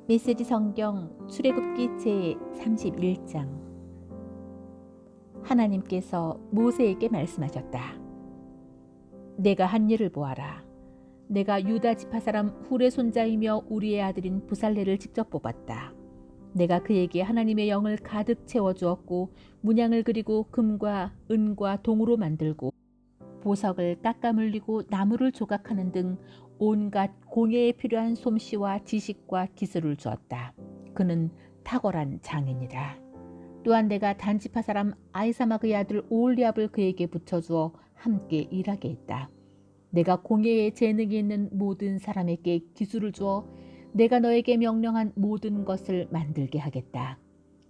메시지 성경 출애굽기 제31장. 하나님께서 모세에게 말씀하셨다. 내가 한 일을 보아라. 내가 유다 지파 사람 훌의 손자이며 우리의 아들인 부살레를 직접 뽑았다. 내가 그에게 하나님의 영을 가득 채워주었고 문양을 그리고 금과 은과 동으로 만들고 보석을 깎아 물리고 나무를 조각하는 등 온갖 공예에 필요한 솜씨와 지식과 기술을 주었다. 그는 탁월한 장인이다. 또한 내가 단지파 사람 아이사막의 아들 오홀리압을 그에게 붙여주어 함께 일하게 했다. 내가 공예에 재능이 있는 모든 사람에게 기술을 주어 내가 너에게 명령한 모든 것을 만들게 하겠다.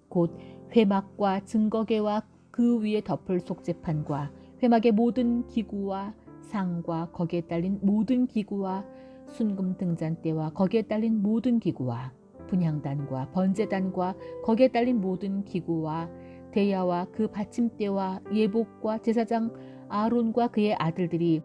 곧 회막과 증거계와 그 위에 덮을 속재판과 회막의 모든 기구와 상과 거기에 딸린 모든 기구와 순금 등잔대와 거기에 딸린 모든 기구와 분향단과 번제단과 거기에 딸린 모든 기구와 대야와 그 받침대와 예복과 제사장 아론과 그의 아들들이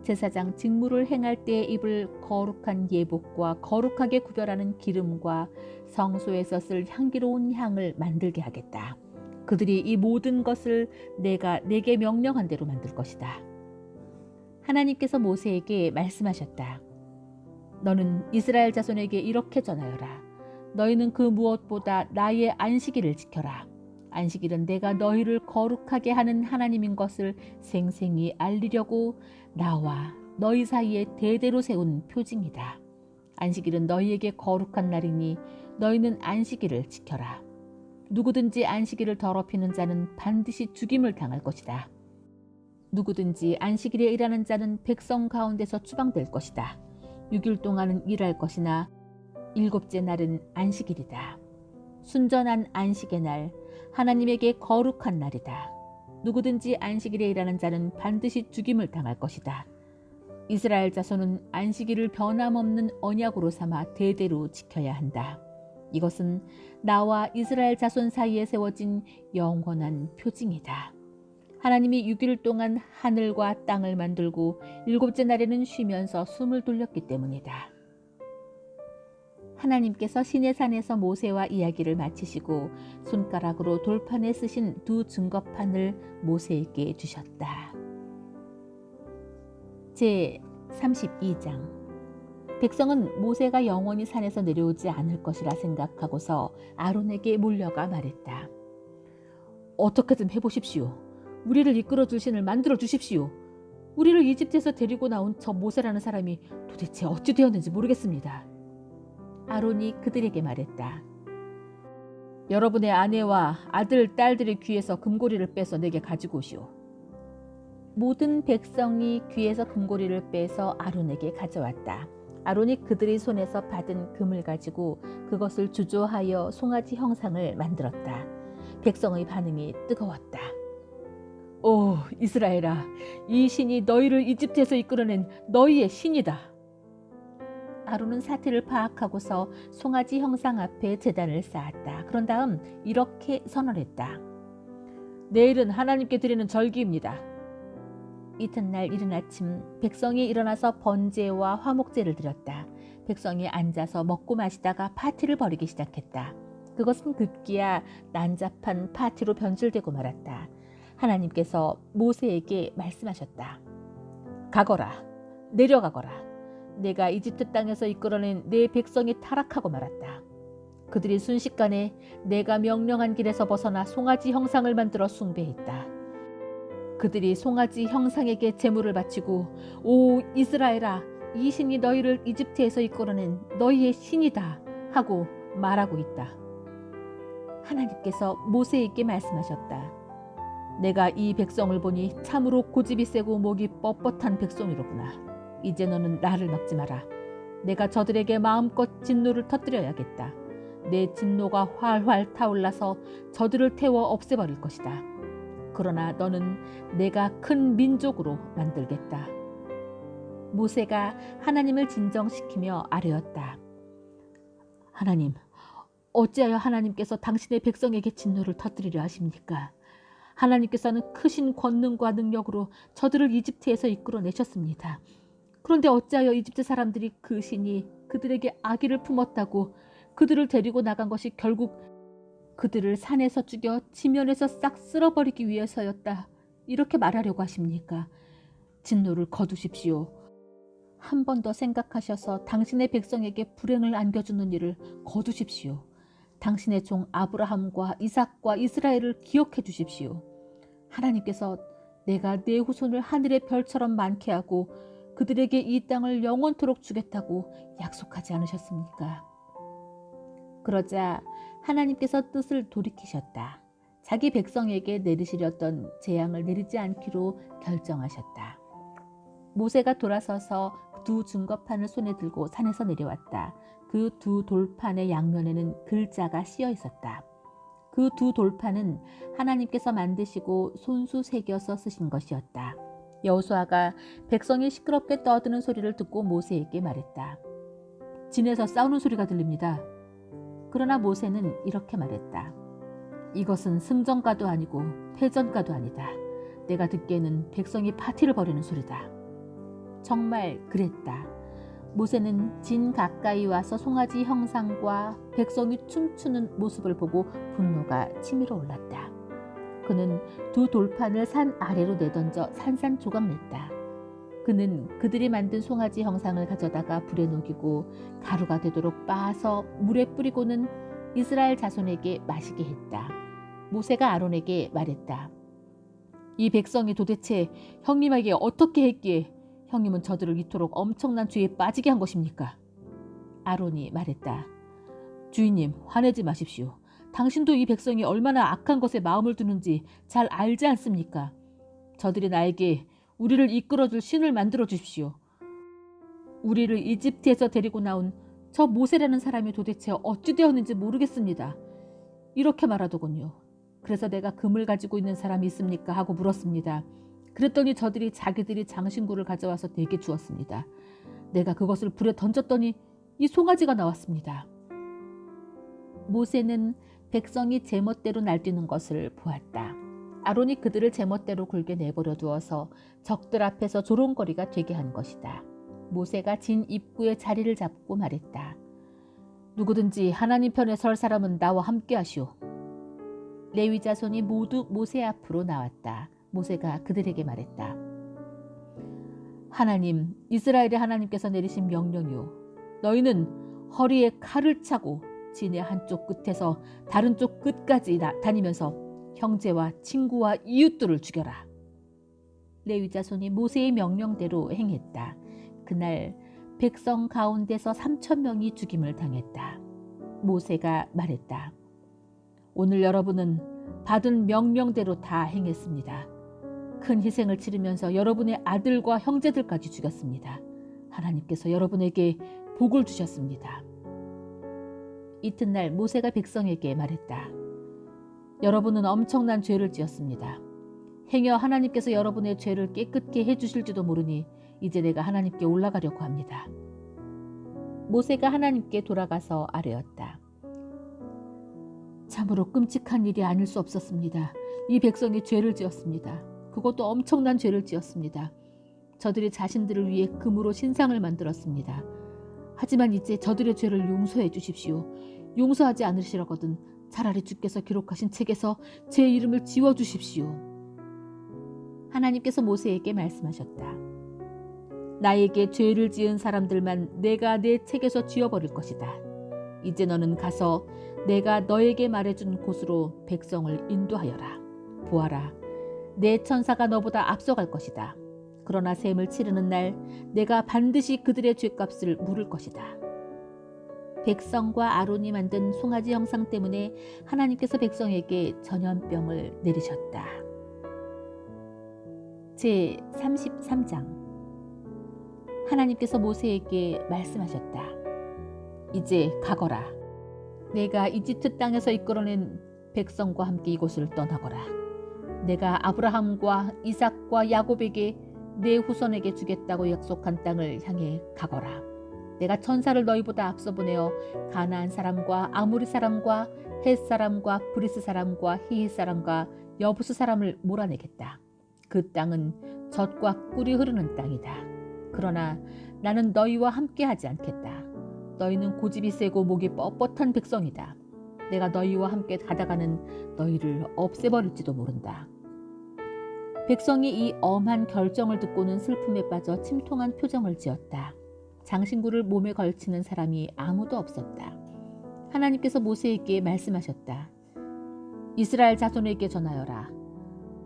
제사장 직무를 행할 때에 입을 거룩한 예복과 거룩하게 구별하는 기름과 성소에서 쓸 향기로운 향을 만들게 하겠다. 그들이 이 모든 것을 내가 내게 명령한 대로 만들 것이다. 하나님께서 모세에게 말씀하셨다. 너는 이스라엘 자손에게 이렇게 전하여라. 너희는 그 무엇보다 나의 안식일을 지켜라. 안식일은 내가 너희를 거룩하게 하는 하나님인 것을 생생히 알리려고 나와 너희 사이에 대대로 세운 표징이다. 안식일은 너희에게 거룩한 날이니 너희는 안식일을 지켜라. 누구든지 안식일을 더럽히는 자는 반드시 죽임을 당할 것이다. 누구든지 안식일에 일하는 자는 백성 가운데서 추방될 것이다. 6일 동안은 일할 것이나 7째 날은 안식일이다. 순전한 안식의 날, 하나님에게 거룩한 날이다. 누구든지 안식일에 일하는 자는 반드시 죽임을 당할 것이다. 이스라엘 자손은 안식일을 변함없는 언약으로 삼아 대대로 지켜야 한다. 이것은 나와 이스라엘 자손 사이에 세워진 영원한 표징이다. 하나님이 6일 동안 하늘과 땅을 만들고 7째 날에는 쉬면서 숨을 돌렸기 때문이다. 하나님께서 시내산에서 모세와 이야기를 마치시고 손가락으로 돌판에 쓰신 두 증거판을 모세에게 주셨다. 제32장. 백성은 모세가 영원히 산에서 내려오지 않을 것이라 생각하고서 아론에게 몰려가 말했다. 어떻게든 해보십시오. 우리를 이끌어줄 신을 만들어 주십시오. 우리를 이집트에서 데리고 나온 저 모세라는 사람이 도대체 어찌 되었는지 모르겠습니다. 아론이 그들에게 말했다. 여러분의 아내와 아들, 딸들의 귀에서 금고리를 빼서 내게 가지고 오시오. 모든 백성이 귀에서 금고리를 빼서 아론에게 가져왔다. 아론이 그들의 손에서 받은 금을 가지고 그것을 주조하여 송아지 형상을 만들었다. 백성의 반응이 뜨거웠다. 오, 이스라엘아, 이 신이 너희를 이집트에서 이끌어낸 너희의 신이다. 아론은 사태를 파악하고서 송아지 형상 앞에 제단을 쌓았다. 그런 다음 이렇게 선언했다. 내일은 하나님께 드리는 절기입니다. 이튿날 이른 아침 백성이 일어나서 번제와 화목제를 드렸다. 백성이 앉아서 먹고 마시다가 파티를 벌이기 시작했다. 그것은 급기야 난잡한 파티로 변질되고 말았다. 하나님께서 모세에게 말씀하셨다. 가거라, 내려가거라. 내가 이집트 땅에서 이끌어낸 내 백성이 타락하고 말았다. 그들이 순식간에 내가 명령한 길에서 벗어나 송아지 형상을 만들어 숭배했다. 그들이 송아지 형상에게 제물을 바치고 오 이스라엘아, 이 신이 너희를 이집트에서 이끌어낸 너희의 신이다 하고 말하고 있다. 하나님께서 모세에게 말씀하셨다. 내가 이 백성을 보니 참으로 고집이 세고 목이 뻣뻣한 백성이로구나. 이제 너는 나를 막지 마라. 내가 저들에게 마음껏 진노를 터뜨려야겠다. 내 진노가 활활 타올라서 저들을 태워 없애버릴 것이다. 그러나 너는 내가 큰 민족으로 만들겠다. 모세가 하나님을 진정시키며 아뢰었다. 하나님, 어찌하여 하나님께서 당신의 백성에게 진노를 터뜨리려 하십니까? 하나님께서는 크신 권능과 능력으로 저들을 이집트에서 이끌어내셨습니다. 그런데 어찌하여 이집트 사람들이 그 신이 그들에게 악의를 품었다고 그들을 데리고 나간 것이 결국 그들을 산에서 죽여 지면에서 싹 쓸어버리기 위해서였다. 이렇게 말하려고 하십니까? 진노를 거두십시오. 한 번 더 생각하셔서 당신의 백성에게 불행을 안겨주는 일을 거두십시오. 당신의 종 아브라함과 이삭과 이스라엘을 기억해 주십시오. 하나님께서 내가 내 후손을 하늘의 별처럼 많게 하고 그들에게 이 땅을 영원토록 주겠다고 약속하지 않으셨습니까? 그러자 하나님께서 뜻을 돌이키셨다. 자기 백성에게 내리시렸던 재앙을 내리지 않기로 결정하셨다. 모세가 돌아서서 두 증거판을 손에 들고 산에서 내려왔다. 그 두 돌판의 양면에는 글자가 씌어 있었다. 그 두 돌판은 하나님께서 만드시고 손수 새겨서 쓰신 것이었다. 여호수아가 백성이 시끄럽게 떠드는 소리를 듣고 모세에게 말했다. 진에서 싸우는 소리가 들립니다. 그러나 모세는 이렇게 말했다. 이것은 승전가도 아니고 패전가도 아니다. 내가 듣기에는 백성이 파티를 벌이는 소리다. 정말 그랬다. 모세는 진 가까이 와서 송아지 형상과 백성이 춤추는 모습을 보고 분노가 치밀어 올랐다. 그는 두 돌판을 산 아래로 내던져 산산조각냈다. 그는 그들이 만든 송아지 형상을 가져다가 불에 녹이고 가루가 되도록 빻아서 물에 뿌리고는 이스라엘 자손에게 마시게 했다. 모세가 아론에게 말했다. 이 백성이 도대체 형님에게 어떻게 했기에 형님은 저들을 이토록 엄청난 죄에 빠지게 한 것입니까? 아론이 말했다. 주인님, 화내지 마십시오. 당신도 이 백성이 얼마나 악한 것에 마음을 두는지 잘 알지 않습니까? 저들이 나에게 우리를 이끌어줄 신을 만들어 주십시오. 우리를 이집트에서 데리고 나온 저 모세라는 사람이 도대체 어찌 되었는지 모르겠습니다. 이렇게 말하더군요. 그래서 내가 금을 가지고 있는 사람이 있습니까? 하고 물었습니다. 그랬더니 저들이 자기들이 장신구를 가져와서 내게 주었습니다. 내가 그것을 불에 던졌더니 이 송아지가 나왔습니다. 모세는 백성이 제멋대로 날뛰는 것을 보았다. 아론이 그들을 제멋대로 굴게 내버려 두어서 적들 앞에서 조롱거리가 되게 한 것이다. 모세가 진 입구에 자리를 잡고 말했다. 누구든지 하나님 편에 설 사람은 나와 함께 하시오. 레위 자손이 모두 모세 앞으로 나왔다. 모세가 그들에게 말했다. 하나님, 이스라엘의 하나님께서 내리신 명령이오. 너희는 허리에 칼을 차고 진의 한쪽 끝에서 다른 쪽 끝까지 다니면서 형제와 친구와 이웃들을 죽여라. 레위 자손이 모세의 명령대로 행했다. 그날 백성 가운데서 3,000명이 죽임을 당했다. 모세가 말했다. 오늘 여러분은 받은 명령대로 다 행했습니다. 큰 희생을 치르면서 여러분의 아들과 형제들까지 죽였습니다. 하나님께서 여러분에게 복을 주셨습니다. 이튿날 모세가 백성에게 말했다. 여러분은 엄청난 죄를 지었습니다. 행여 하나님께서 여러분의 죄를 깨끗게 해주실지도 모르니 이제 내가 하나님께 올라가려고 합니다. 모세가 하나님께 돌아가서 아뢰었다. 참으로 끔찍한 일이 아닐 수 없었습니다. 이 백성이 죄를 지었습니다. 그것도 엄청난 죄를 지었습니다. 저들이 자신들을 위해 금으로 신상을 만들었습니다. 하지만 이제 저들의 죄를 용서해 주십시오. 용서하지 않으시려거든 차라리 주께서 기록하신 책에서 제 이름을 지워주십시오. 하나님께서 모세에게 말씀하셨다. 나에게 죄를 지은 사람들만 내가 내 책에서 지워버릴 것이다. 이제 너는 가서 내가 너에게 말해준 곳으로 백성을 인도하여라. 보아라, 내 천사가 너보다 앞서갈 것이다. 그러나 셈을 치르는 날 내가 반드시 그들의 죄값을 물을 것이다. 백성과 아론이 만든 송아지 형상 때문에 하나님께서 백성에게 전염병을 내리셨다. 제33장. 하나님께서 모세에게 말씀하셨다. 이제 가거라. 내가 이집트 땅에서 이끌어낸 백성과 함께 이곳을 떠나거라. 내가 아브라함과 이삭과 야곱에게 내 후손에게 주겠다고 약속한 땅을 향해 가거라. 내가 천사를 너희보다 앞서 보내어 가나안 사람과 아모리 사람과 헷 사람과 브리스 사람과 히히 사람과 여부스 사람을 몰아내겠다. 그 땅은 젖과 꿀이 흐르는 땅이다. 그러나 나는 너희와 함께 하지 않겠다. 너희는 고집이 세고 목이 뻣뻣한 백성이다. 내가 너희와 함께 가다가는 너희를 없애버릴지도 모른다. 백성이 이 엄한 결정을 듣고는 슬픔에 빠져 침통한 표정을 지었다. 장신구를 몸에 걸치는 사람이 아무도 없었다. 하나님께서 모세에게 말씀하셨다. 이스라엘 자손에게 전하여라.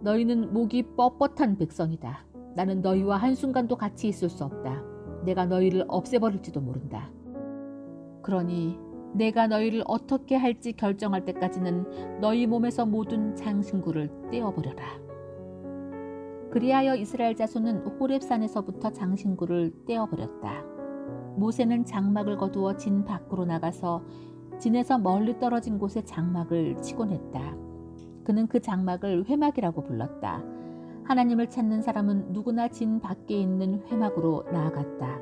너희는 목이 뻣뻣한 백성이다. 나는 너희와 한순간도 같이 있을 수 없다. 내가 너희를 없애버릴지도 모른다. 그러니 내가 너희를 어떻게 할지 결정할 때까지는 너희 몸에서 모든 장신구를 떼어버려라. 그리하여 이스라엘 자손은 호렙산에서부터 장신구를 떼어버렸다. 모세는 장막을 거두어 진 밖으로 나가서 진에서 멀리 떨어진 곳에 장막을 치곤 했다. 그는 그 장막을 회막이라고 불렀다. 하나님을 찾는 사람은 누구나 진 밖에 있는 회막으로 나아갔다.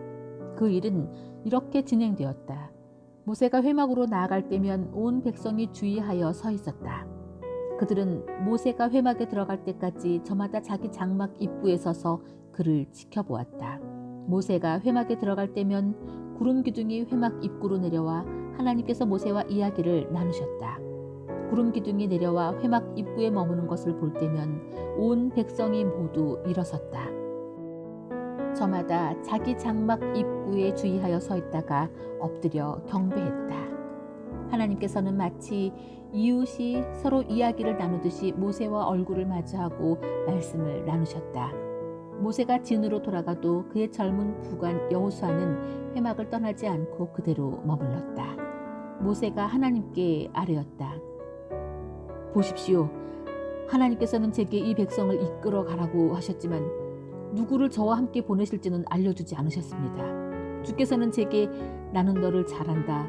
그 일은 이렇게 진행되었다. 모세가 회막으로 나아갈 때면 온 백성이 주의하여 서 있었다. 그들은 모세가 회막에 들어갈 때까지 저마다 자기 장막 입구에 서서 그를 지켜보았다. 모세가 회막에 들어갈 때면 구름 기둥이 회막 입구로 내려와 하나님께서 모세와 이야기를 나누셨다. 구름 기둥이 내려와 회막 입구에 머무는 것을 볼 때면 온 백성이 모두 일어섰다. 저마다 자기 장막 입구에 주의하여 서 있다가 엎드려 경배했다. 하나님께서는 마치 이웃이 서로 이야기를 나누듯이 모세와 얼굴을 마주하고 말씀을 나누셨다. 모세가 진으로 돌아가도 그의 젊은 부관 여호수아는 회막을 떠나지 않고 그대로 머물렀다. 모세가 하나님께 아뢰었다. 보십시오. 하나님께서는 제게 이 백성을 이끌어 가라고 하셨지만 누구를 저와 함께 보내실지는 알려주지 않으셨습니다. 주께서는 제게 나는 너를 잘 안다.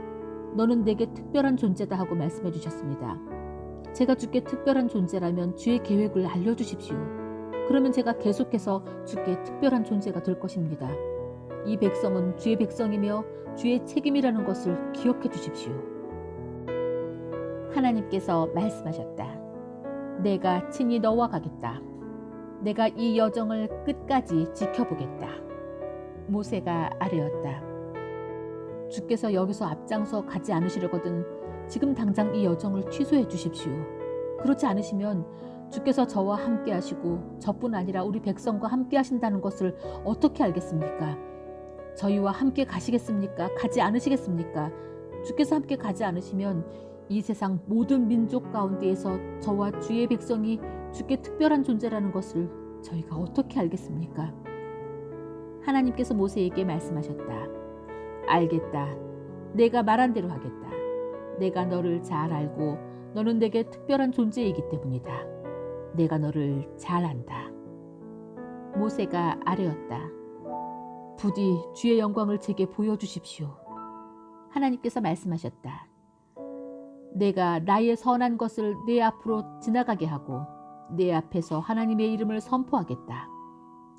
너는 내게 특별한 존재다 하고 말씀해 주셨습니다. 제가 주께 특별한 존재라면 주의 계획을 알려주십시오. 그러면 제가 계속해서 주께 특별한 존재가 될 것입니다. 이 백성은 주의 백성이며 주의 책임이라는 것을 기억해 주십시오. 하나님께서 말씀하셨다. 내가 친히 너와 가겠다. 내가 이 여정을 끝까지 지켜보겠다. 모세가 아뢰었다. 주께서 여기서 앞장서 가지 않으시려거든 지금 당장 이 여정을 취소해 주십시오. 그렇지 않으시면 주께서 저와 함께 하시고 저뿐 아니라 우리 백성과 함께 하신다는 것을 어떻게 알겠습니까? 저희와 함께 가시겠습니까? 가지 않으시겠습니까? 주께서 함께 가지 않으시면 이 세상 모든 민족 가운데에서 저와 주의 백성이 주께 특별한 존재라는 것을 저희가 어떻게 알겠습니까? 하나님께서 모세에게 말씀하셨다. 알겠다. 내가 말한 대로 하겠다. 내가 너를 잘 알고 너는 내게 특별한 존재이기 때문이다. 내가 너를 잘 안다. 모세가 아뢰었다. 부디 주의 영광을 제게 보여주십시오. 하나님께서 말씀하셨다. 내가 나의 선한 것을 내 앞으로 지나가게 하고 내 앞에서 하나님의 이름을 선포하겠다.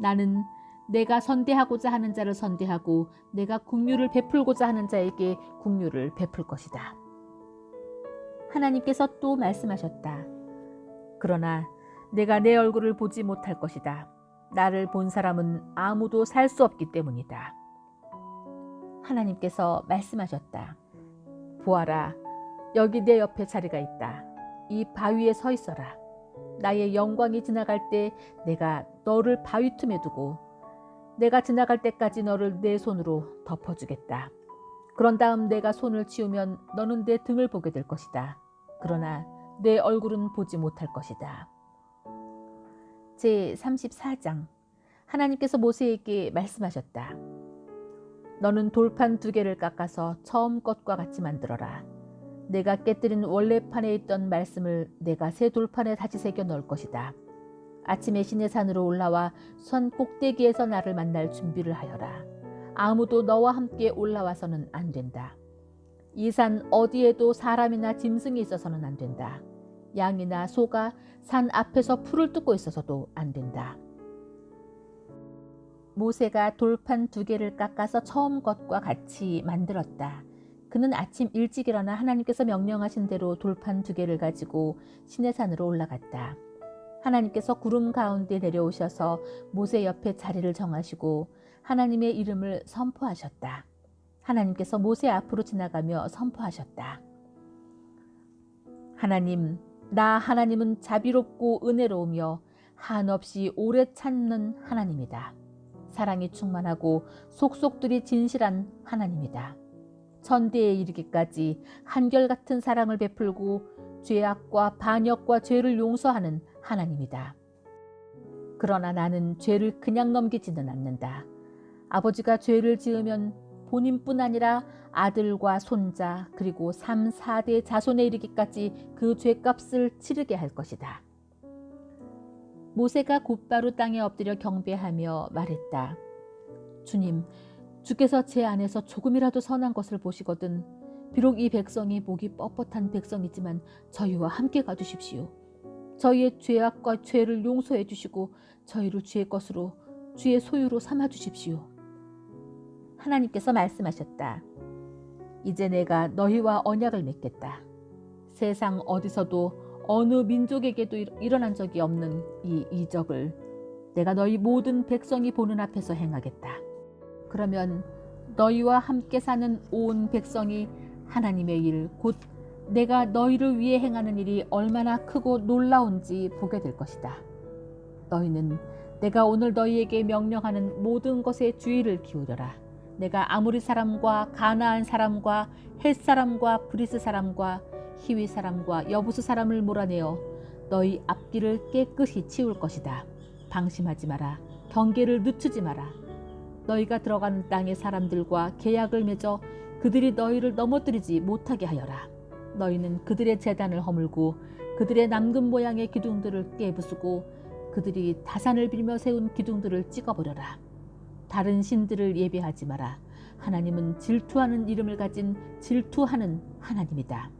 나는 내가 선대하고자 하는 자를 선대하고 내가 긍휼을 베풀고자 하는 자에게 긍휼을 베풀 것이다. 하나님께서 또 말씀하셨다. 그러나 내가 내 얼굴을 보지 못할 것이다. 나를 본 사람은 아무도 살 수 없기 때문이다. 하나님께서 말씀하셨다. 보아라, 여기 내 옆에 자리가 있다. 이 바위에 서 있어라. 나의 영광이 지나갈 때 내가 너를 바위 틈에 두고 내가 지나갈 때까지 너를 내 손으로 덮어주겠다. 그런 다음 내가 손을 치우면 너는 내 등을 보게 될 것이다. 그러나 내 얼굴은 보지 못할 것이다. 제34장. 하나님께서 모세에게 말씀하셨다. 너는 돌판 2개를 깎아서 처음 것과 같이 만들어라. 내가 깨뜨린 원래판에 있던 말씀을 내가 새 돌판에 다시 새겨 넣을 것이다. 아침에 시내산으로 올라와 산 꼭대기에서 나를 만날 준비를 하여라. 아무도 너와 함께 올라와서는 안 된다. 이 산 어디에도 사람이나 짐승이 있어서는 안 된다. 양이나 소가 산 앞에서 풀을 뜯고 있어서도 안 된다. 모세가 돌판 2개를 깎아서 처음 것과 같이 만들었다. 그는 아침 일찍 일어나 하나님께서 명령하신 대로 돌판 2개를 가지고 시내산으로 올라갔다. 하나님께서 구름 가운데 내려오셔서 모세 옆에 자리를 정하시고 하나님의 이름을 선포하셨다. 하나님께서 모세 앞으로 지나가며 선포하셨다. 하나님, 나 하나님은 자비롭고 은혜로우며 한없이 오래 참는 하나님이다. 사랑이 충만하고 속속들이 진실한 하나님이다. 천대에 이르기까지 한결같은 사랑을 베풀고 죄악과 반역과 죄를 용서하는 하나님이다. 그러나 나는 죄를 그냥 넘기지는 않는다. 아버지가 죄를 지으면 본인뿐 아니라 아들과 손자 그리고 3, 4대 자손에 이르기까지 그 죄값을 치르게 할 것이다. 모세가 곧바로 땅에 엎드려 경배하며 말했다. 주님, 주께서 제 안에서 조금이라도 선한 것을 보시거든 비록 이 백성이 목이 뻣뻣한 백성이지만 저희와 함께 가주십시오. 저희의 죄악과 죄를 용서해 주시고 저희를 주의 것으로 주의 소유로 삼아 주십시오. 하나님께서 말씀하셨다. 이제 내가 너희와 언약을 맺겠다. 세상 어디서도 어느 민족에게도 일어난 적이 없는 이 이적을 내가 너희 모든 백성이 보는 앞에서 행하겠다. 그러면 너희와 함께 사는 온 백성이 하나님의 일, 곧 내가 너희를 위해 행하는 일이 얼마나 크고 놀라운지 보게 될 것이다. 너희는 내가 오늘 너희에게 명령하는 모든 것에 주의를 기울여라. 내가 아모리 사람과 가나안 사람과 헷 사람과 브리스 사람과 히위 사람과 여부스 사람을 몰아내어 너희 앞길을 깨끗이 치울 것이다. 방심하지 마라. 경계를 늦추지 마라. 너희가 들어가는 땅의 사람들과 계약을 맺어 그들이 너희를 넘어뜨리지 못하게 하여라. 너희는 그들의 제단을 허물고 그들의 남금 모양의 기둥들을 깨부수고 그들이 다산을 빌며 세운 기둥들을 찍어버려라. 다른 신들을 예배하지 마라. 하나님은 질투하는 이름을 가진 질투하는 하나님이다.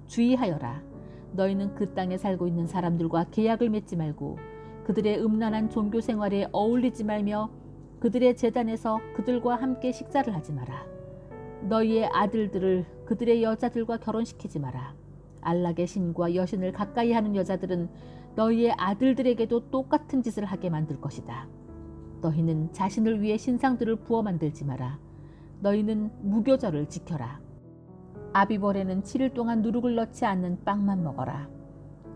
주의하여라. 너희는 그 땅에 살고 있는 사람들과 계약을 맺지 말고 그들의 음란한 종교 생활에 어울리지 말며 그들의 제단에서 그들과 함께 식사를 하지 마라. 너희의 아들들을 그들의 여자들과 결혼시키지 마라. 안락의 신과 여신을 가까이 하는 여자들은 너희의 아들들에게도 똑같은 짓을 하게 만들 것이다. 너희는 자신을 위해 신상들을 부어 만들지 마라. 너희는 무교절을 지켜라. 아비벌에는 7일 동안 누룩을 넣지 않는 빵만 먹어라.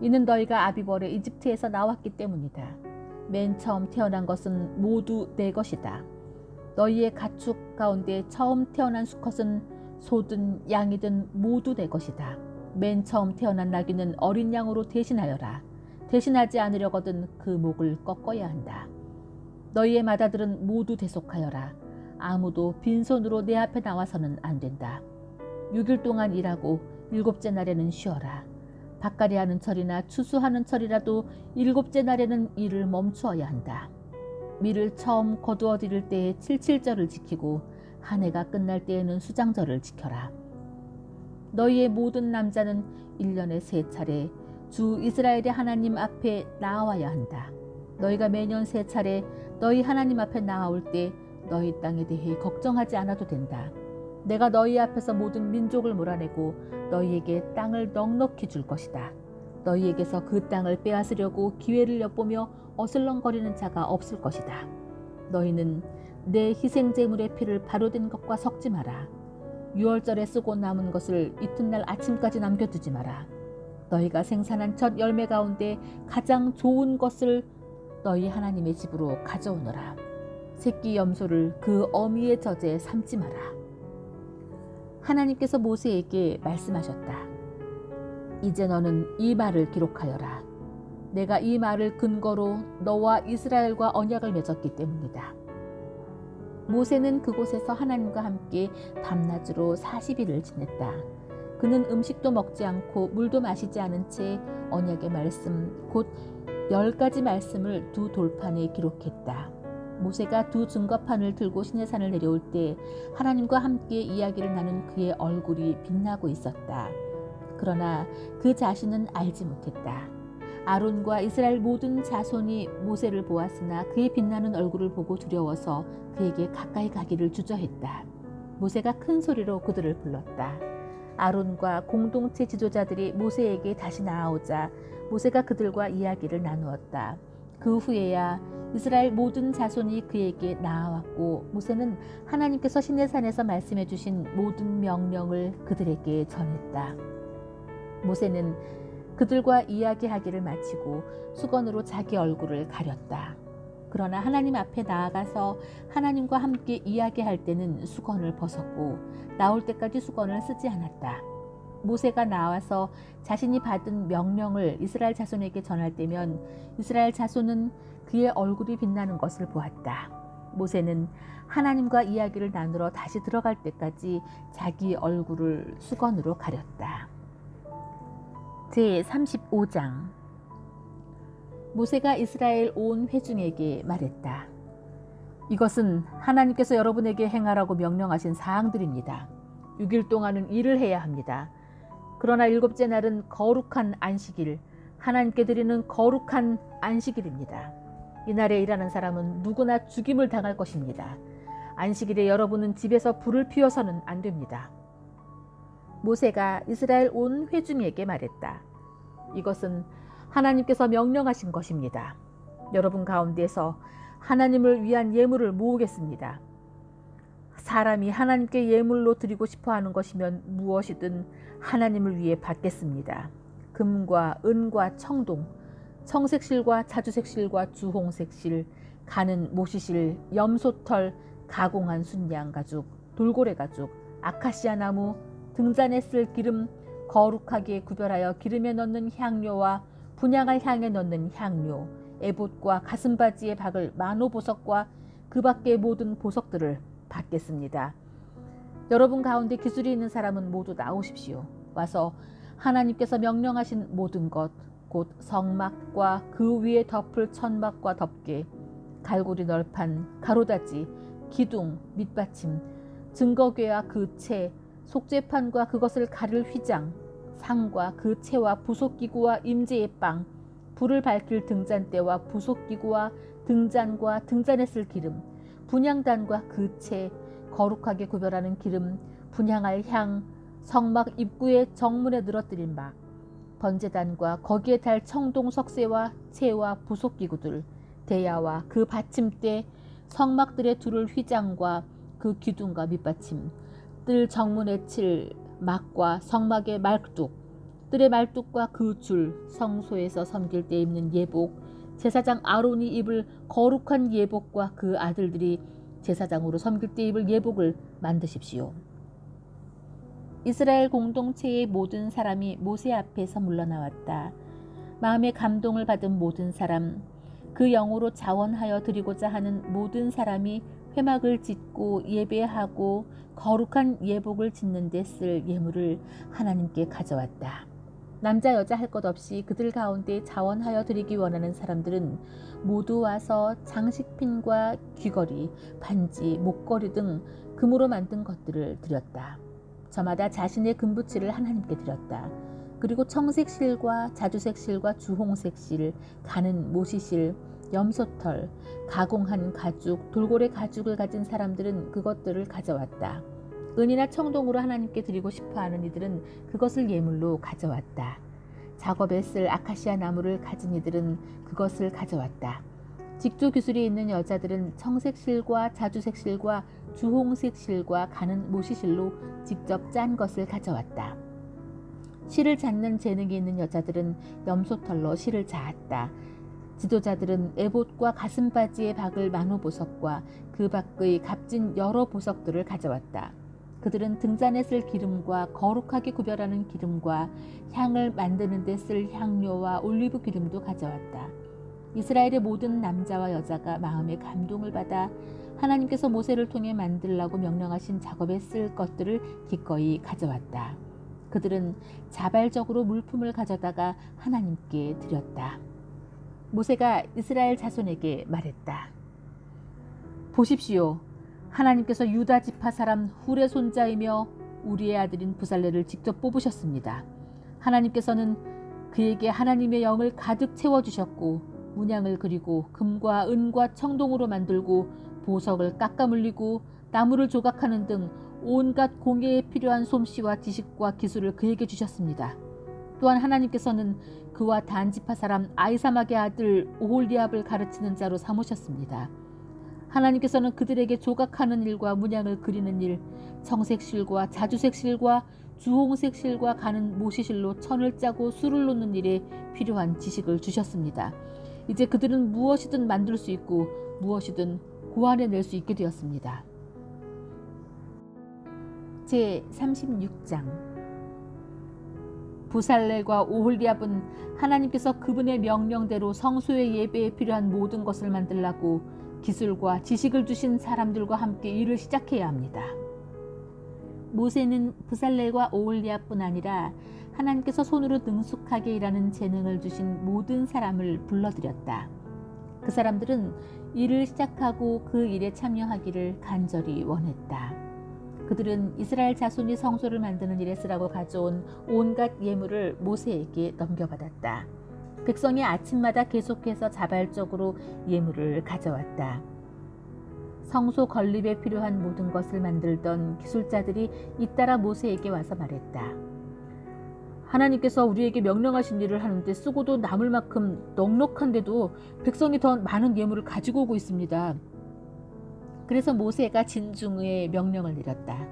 이는 너희가 아비벌에 이집트에서 나왔기 때문이다. 맨 처음 태어난 것은 모두 내 것이다. 너희의 가축 가운데 처음 태어난 수컷은 소든 양이든 모두 내 것이다. 맨 처음 태어난 나귀는 어린 양으로 대신하여라. 대신하지 않으려거든 그 목을 꺾어야 한다. 너희의 맏아들은 모두 대속하여라. 아무도 빈손으로 내 앞에 나와서는 안 된다. 6일 동안 일하고 7째 날에는 쉬어라. 밭갈이하는 철이나 추수하는 철이라도 7째 날에는 일을 멈추어야 한다. 밀을 처음 거두어 들일 때에 칠칠절을 지키고 한 해가 끝날 때에는 수장절을 지켜라. 너희의 모든 남자는 1년에 3차례 주 이스라엘의 하나님 앞에 나아와야 한다. 너희가 매년 3차례 너희 하나님 앞에 나아올 때 너희 땅에 대해 걱정하지 않아도 된다. 내가 너희 앞에서 모든 민족을 몰아내고 너희에게 땅을 넉넉히 줄 것이다. 너희에게서 그 땅을 빼앗으려고 기회를 엿보며 어슬렁거리는 자가 없을 것이다. 너희는 내 희생제물의 피를 바로된 것과 섞지 마라. 유월절에 쓰고 남은 것을 이튿날 아침까지 남겨두지 마라. 너희가 생산한 첫 열매 가운데 가장 좋은 것을 너희 하나님의 집으로 가져오너라. 새끼 염소를 그 어미의 젖에 삶지 마라. 하나님께서 모세에게 말씀하셨다. 이제 너는 이 말을 기록하여라. 내가 이 말을 근거로 너와 이스라엘과 언약을 맺었기 때문이다. 모세는 그곳에서 하나님과 함께 밤낮으로 40일을 지냈다. 그는 음식도 먹지 않고 물도 마시지 않은 채 언약의 말씀 곧 10가지 말씀을 두 돌판에 기록했다. 모세가 두 증거판을 들고 시내산을 내려올 때 하나님과 함께 이야기를 나눈 그의 얼굴이 빛나고 있었다. 그러나 그 자신은 알지 못했다. 아론과 이스라엘 모든 자손이 모세를 보았으나 그의 빛나는 얼굴을 보고 두려워서 그에게 가까이 가기를 주저했다. 모세가 큰 소리로 그들을 불렀다. 아론과 공동체 지도자들이 모세에게 다시 나아오자 모세가 그들과 이야기를 나누었다. 그 후에야 이스라엘 모든 자손이 그에게 나아왔고 모세는 하나님께서 시내산에서 말씀해 주신 모든 명령을 그들에게 전했다. 모세는 그들과 이야기하기를 마치고 수건으로 자기 얼굴을 가렸다. 그러나 하나님 앞에 나아가서 하나님과 함께 이야기할 때는 수건을 벗었고 나올 때까지 수건을 쓰지 않았다. 모세가 나와서 자신이 받은 명령을 이스라엘 자손에게 전할 때면 이스라엘 자손은 그의 얼굴이 빛나는 것을 보았다. 모세는 하나님과 이야기를 나누러 다시 들어갈 때까지 자기 얼굴을 수건으로 가렸다. 제35장. 모세가 이스라엘 온 회중에게 말했다. 이것은 하나님께서 여러분에게 행하라고 명령하신 사항들입니다. 6일 동안은 일을 해야 합니다. 그러나 7째 날은 거룩한 안식일, 하나님께 드리는 거룩한 안식일입니다. 이날에 일하는 사람은 누구나 죽임을 당할 것입니다. 안식일에 여러분은 집에서 불을 피워서는 안 됩니다. 모세가 이스라엘 온 회중에게 말했다. 이것은 하나님께서 명령하신 것입니다. 여러분 가운데서 하나님을 위한 예물을 모으겠습니다. 사람이 하나님께 예물로 드리고 싶어 하는 것이면 무엇이든 하나님을 위해 받겠습니다. 금과 은과 청동, 청색실과 자주색실과 주홍색실, 가는 모시실, 염소털, 가공한 순양 가죽, 돌고래 가죽, 아카시아 나무, 등잔에 쓸 기름, 거룩하게 구별하여 기름에 넣는 향료와 분향할 향에 넣는 향료, 에봇과 가슴바지에 박을 만호보석과 그 밖의 모든 보석들을 받겠습니다. 여러분 가운데 기술이 있는 사람은 모두 나오십시오. 와서 하나님께서 명령하신 모든 것, 곧 성막과 그 위에 덮을 천막과 덮개, 갈고리 널판, 가로다지, 기둥, 밑받침, 증거궤와 그 채, 속죄판과 그것을 가릴 휘장, 상과 그 채와 부속기구와 임재의 빵, 불을 밝힐 등잔대와 부속기구와 등잔과 등잔에 쓸 기름, 분향단과 그 채, 거룩하게 구별하는 기름, 분향할 향, 성막 입구의 정문에 늘어뜨린 막, 번제단과 거기에 달 청동 석쇠와 채와 부속기구들, 대야와 그 받침대, 성막들의 두를 휘장과 그 기둥과 밑받침, 뜰 정문에 칠 막과 성막의 말뚝, 뜰의 말뚝과 그 줄, 성소에서 섬길 때 입는 예복, 제사장 아론이 입을 거룩한 예복과 그 아들들이 제사장으로 섬길 때 입을 예복을 만드십시오. 이스라엘 공동체의 모든 사람이 모세 앞에서 물러나왔다. 마음의 감동을 받은 모든 사람, 그 영으로 자원하여 드리고자 하는 모든 사람이 회막을 짓고 예배하고 거룩한 예복을 짓는 데 쓸 예물을 하나님께 가져왔다. 남자 여자 할 것 없이 그들 가운데 자원하여 드리기 원하는 사람들은 모두 와서 장식핀과 귀걸이, 반지, 목걸이 등 금으로 만든 것들을 드렸다. 저마다 자신의 금부치를 하나님께 드렸다. 그리고 청색실과 자주색실과 주홍색실, 가는 모시실, 염소털, 가공한 가죽, 돌고래 가죽을 가진 사람들은 그것들을 가져왔다. 은이나 청동으로 하나님께 드리고 싶어하는 이들은 그것을 예물로 가져왔다. 작업에 쓸 아카시아 나무를 가진 이들은 그것을 가져왔다. 직조 기술이 있는 여자들은 청색실과 자주색실과 주홍색실과 가는 모시실로 직접 짠 것을 가져왔다. 실을 잣는 재능이 있는 여자들은 염소털로 실을 자았다. 지도자들은 에봇과 가슴바지에 박을 만호보석과 그 밖의 값진 여러 보석들을 가져왔다. 그들은 등잔에 쓸 기름과 거룩하게 구별하는 기름과 향을 만드는 데 쓸 향료와 올리브 기름도 가져왔다. 이스라엘의 모든 남자와 여자가 마음의 감동을 받아 하나님께서 모세를 통해 만들라고 명령하신 작업에 쓸 것들을 기꺼이 가져왔다. 그들은 자발적으로 물품을 가져다가 하나님께 드렸다. 모세가 이스라엘 자손에게 말했다. 보십시오. 하나님께서 유다 지파 사람 훌의 손자이며 우리의 아들인 부살레를 직접 뽑으셨습니다. 하나님께서는 그에게 하나님의 영을 가득 채워주셨고 문양을 그리고 금과 은과 청동으로 만들고 보석을 깎아물리고 나무를 조각하는 등 온갖 공예에 필요한 솜씨와 지식과 기술을 그에게 주셨습니다. 또한 하나님께서는 그와 단지파 사람 아이사막의 아들 오홀리압을 가르치는 자로 삼으셨습니다. 하나님께서는 그들에게 조각하는 일과 문양을 그리는 일, 청색 실과 자주색 실과 주홍색 실과 가는 모시실로 천을 짜고 수를 놓는 일에 필요한 지식을 주셨습니다. 이제 그들은 무엇이든 만들 수 있고 무엇이든 고안해낼 수 있게 되었습니다. 제36장 부살렐과 오홀리압은 하나님께서 그분의 명령대로 성소의 예배에 필요한 모든 것을 만들라고 기술과 지식을 주신 사람들과 함께 일을 시작해야 합니다. 모세는 부살렐과 오홀리압뿐 아니라 하나님께서 손으로 능숙하게 일하는 재능을 주신 모든 사람을 불러들였다. 그 사람들은 일을 시작하고 그 일에 참여하기를 간절히 원했다. 그들은 이스라엘 자손이 성소를 만드는 일에 쓰라고 가져온 온갖 예물을 모세에게 넘겨받았다. 백성이 아침마다 계속해서 자발적으로 예물을 가져왔다. 성소 건립에 필요한 모든 것을 만들던 기술자들이 잇따라 모세에게 와서 말했다. 하나님께서 우리에게 명령하신 일을 하는데 쓰고도 남을 만큼 넉넉한데도 백성이 더 많은 예물을 가지고 오고 있습니다. 그래서 모세가 진중의 명령을 내렸다.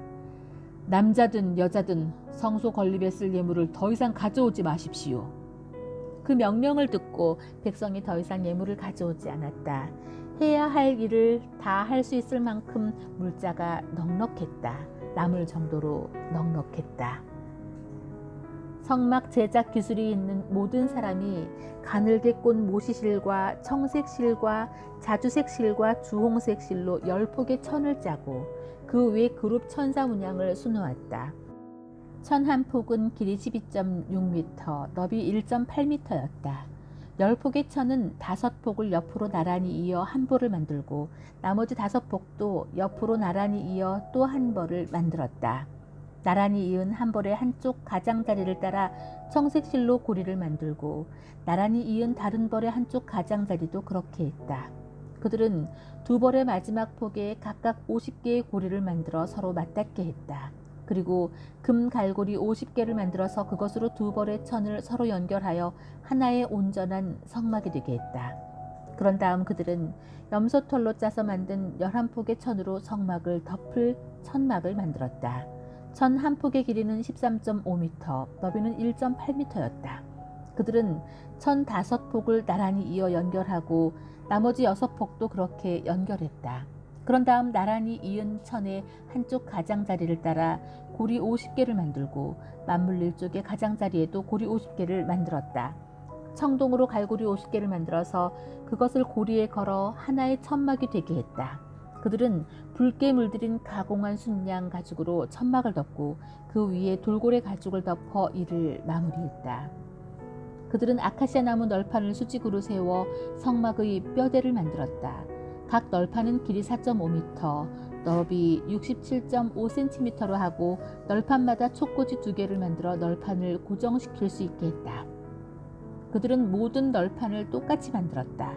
남자든 여자든 성소 건립에 쓸 예물을 더 이상 가져오지 마십시오. 그 명령을 듣고 백성이 더 이상 예물을 가져오지 않았다. 해야 할 일을 다 할 수 있을 만큼 물자가 넉넉했다. 남을 정도로 넉넉했다. 성막 제작 기술이 있는 모든 사람이 가늘게 꼰 모시실과 청색실과 자주색실과 주홍색실로 10폭의 천을 짜고 그 위에 그룹 천사 문양을 수놓았다. 천 한 폭은 길이 12.6m, 너비 1.8m였다. 10폭의 천은 5폭을 옆으로 나란히 이어 한 벌을 만들고 나머지 5폭도 옆으로 나란히 이어 또 한 벌을 만들었다. 나란히 이은 한 벌의 한쪽 가장자리를 따라 청색실로 고리를 만들고 나란히 이은 다른 벌의 한쪽 가장자리도 그렇게 했다. 그들은 두 벌의 마지막 폭에 각각 50개의 고리를 만들어 서로 맞닿게 했다. 그리고 금 갈고리 50개를 만들어서 그것으로 두 벌의 천을 서로 연결하여 하나의 온전한 성막이 되게 했다. 그런 다음 그들은 염소털로 짜서 만든 11폭의 천으로 성막을 덮을 천막을 만들었다. 천 한 폭의 길이는 13.5m, 너비는 1.8m였다. 그들은 천 5폭을 나란히 이어 연결하고 나머지 6폭도 그렇게 연결했다. 그런 다음 나란히 이은 천의 한쪽 가장자리를 따라 고리 50개를 만들고 맞물릴 쪽의 가장자리에도 고리 50개를 만들었다. 청동으로 갈고리 50개를 만들어서 그것을 고리에 걸어 하나의 천막이 되게 했다. 그들은 붉게 물들인 가공한 순양 가죽으로 천막을 덮고 그 위에 돌고래 가죽을 덮어 이를 마무리했다. 그들은 아카시아 나무 널판을 수직으로 세워 성막의 뼈대를 만들었다. 각 널판은 길이 4.5m, 너비 67.5cm로 하고 널판마다 촉꽂이 2개를 만들어 널판을 고정시킬 수 있게 했다. 그들은 모든 널판을 똑같이 만들었다.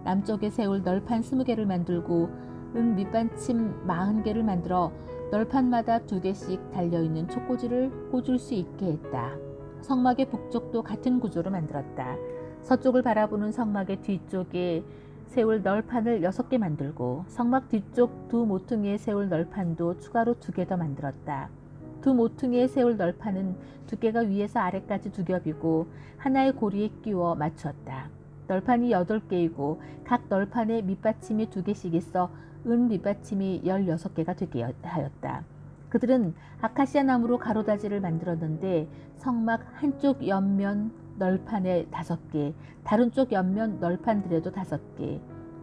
남쪽에 세울 널판 20개를 만들고 은 밑받침 40개를 만들어 널판마다 2개씩 달려있는 촉꽂이를 꽂을 수 있게 했다. 성막의 북쪽도 같은 구조로 만들었다. 서쪽을 바라보는 성막의 뒤쪽에 세울 널판을 6개 만들고 성막 뒤쪽 두 모퉁이에 세울 널판도 추가로 2개 더 만들었다. 두 모퉁이에 세울 널판은 2개가 위에서 아래까지 2겹이고 하나의 고리에 끼워 맞추었다. 널판이 8개이고 각 널판에 밑받침이 2개씩 있어 은 밑받침이 16개가 되게 하였다. 그들은 아카시아 나무로 가로다지를 만들었는데 성막 한쪽 옆면 널판에 5개, 다른 쪽 옆면 널판들에도 5개,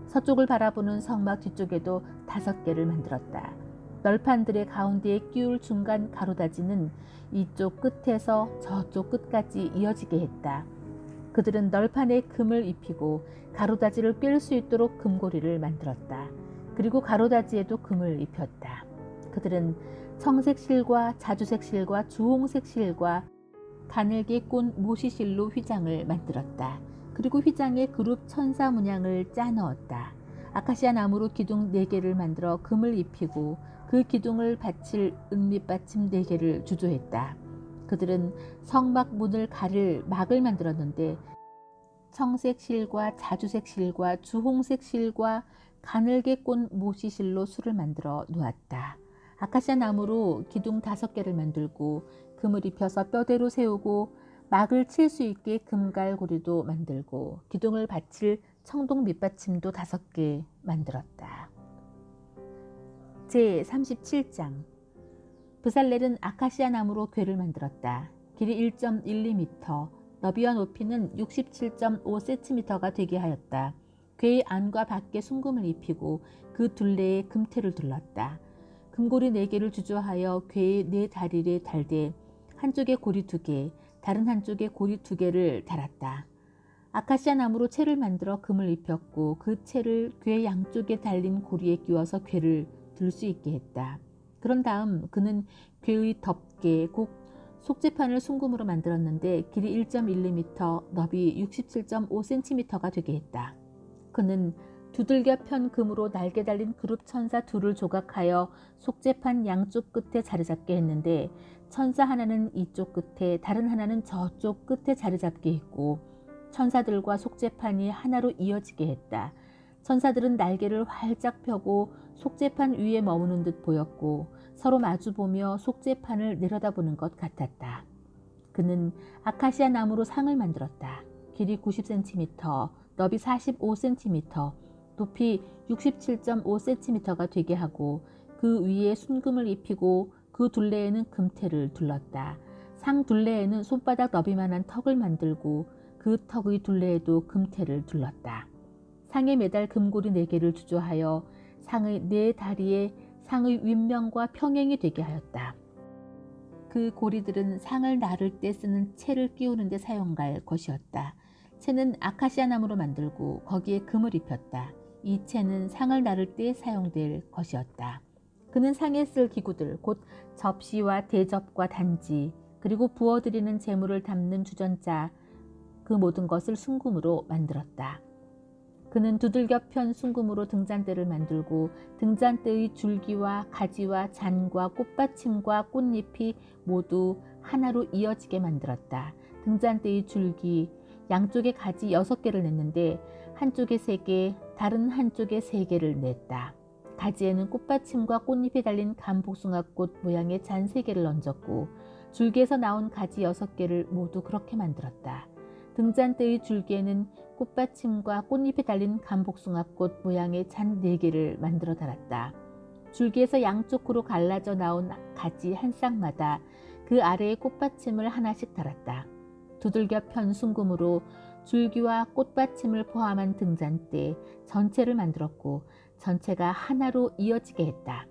서쪽을 바라보는 성막 뒤쪽에도 5개를 만들었다. 널판들의 가운데에 끼울 중간 가로다지는 이쪽 끝에서 저쪽 끝까지 이어지게 했다. 그들은 널판에 금을 입히고 가로다지를 꿰을 수 있도록 금고리를 만들었다. 그리고 가로다지에도 금을 입혔다. 그들은 청색 실과 자주색 실과 주홍색 실과 가늘게 꼰 모시실로 휘장을 만들었다. 그리고 휘장에 그룹 천사 문양을 짜 넣었다. 아카시아 나무로 기둥 4개를 만들어 금을 입히고 그 기둥을 받칠 은밑받침 4개를 주조했다. 그들은 성막 문을 가릴 막을 만들었는데 청색 실과 자주색 실과 주홍색 실과 가늘게 꼰 모시실로 술을 만들어 놓았다. 아카시아 나무로 기둥 5개를 만들고 금을 입혀서 뼈대로 세우고 막을 칠 수 있게 금갈고리도 만들고 기둥을 받칠 청동 밑받침도 5개 만들었다. 제37장 브살렐은 아카시아 나무로 궤를 만들었다. 길이 1.12m, 너비와 높이는 67.5cm가 되게 하였다. 궤의 안과 밖에 순금을 입히고 그 둘레에 금테를 둘렀다. 금고리 4개를 주조하여 궤의 4다리를 달되 한쪽에 고리 2개, 다른 한쪽에 고리 2개를 달았다. 아카시아 나무로 채를 만들어 금을 입혔고 그 채를 궤 양쪽에 달린 고리에 끼워서 궤를 들 수 있게 했다. 그런 다음 그는 궤의 덮개, 곧 속재판을 순금으로 만들었는데 길이 1.12m, 너비 67.5cm가 되게 했다. 그는 두들겨 편 금으로 날개 달린 그룹 천사 2를 조각하여 속재판 양쪽 끝에 자리 잡게 했는데 천사 하나는 이쪽 끝에 다른 하나는 저쪽 끝에 자리 잡게 했고 천사들과 속재판이 하나로 이어지게 했다. 천사들은 날개를 활짝 펴고 속재판 위에 머무는 듯 보였고 서로 마주보며 속재판을 내려다보는 것 같았다. 그는 아카시아 나무로 상을 만들었다. 길이 90cm, 너비 45cm, 높이 67.5cm가 되게 하고 그 위에 순금을 입히고 그 둘레에는 금테를 둘렀다. 상 둘레에는 손바닥 너비만한 턱을 만들고 그 턱의 둘레에도 금테를 둘렀다. 상에 매달 금고리 4개를 주조하여 상의 4다리에 상의 윗면과 평행이 되게 하였다. 그 고리들은 상을 나를 때 쓰는 채를 끼우는 데 사용할 것이었다. 채는 아카시아 나무로 만들고 거기에 금을 입혔다. 이 채는 상을 나를 때 사용될 것이었다. 그는 상에 쓸 기구들, 곧 접시와 대접과 단지, 그리고 부어드리는 재물을 담는 주전자, 그 모든 것을 순금으로 만들었다. 그는 두들겨 편 순금으로 등잔대를 만들고 등잔대의 줄기와 가지와 잔과 꽃받침과 꽃잎이 모두 하나로 이어지게 만들었다. 등잔대의 줄기, 양쪽에 가지 6개를 냈는데 한쪽에 3개, 다른 한쪽에 3개를 냈다. 가지에는 꽃받침과 꽃잎이 달린 감복숭아꽃 모양의 잔 3개를 얹었고 줄기에서 나온 가지 6개를 모두 그렇게 만들었다. 등잔대의 줄기에는 꽃받침과 꽃잎이 달린 감복숭아꽃 모양의 잔 4개를 만들어 달았다. 줄기에서 양쪽으로 갈라져 나온 가지 한 쌍마다 그 아래에 꽃받침을 하나씩 달았다. 두들겨 편 순금으로 줄기와 꽃받침을 포함한 등잔대 전체를 만들었고 전체가 하나로 이어지게 했다.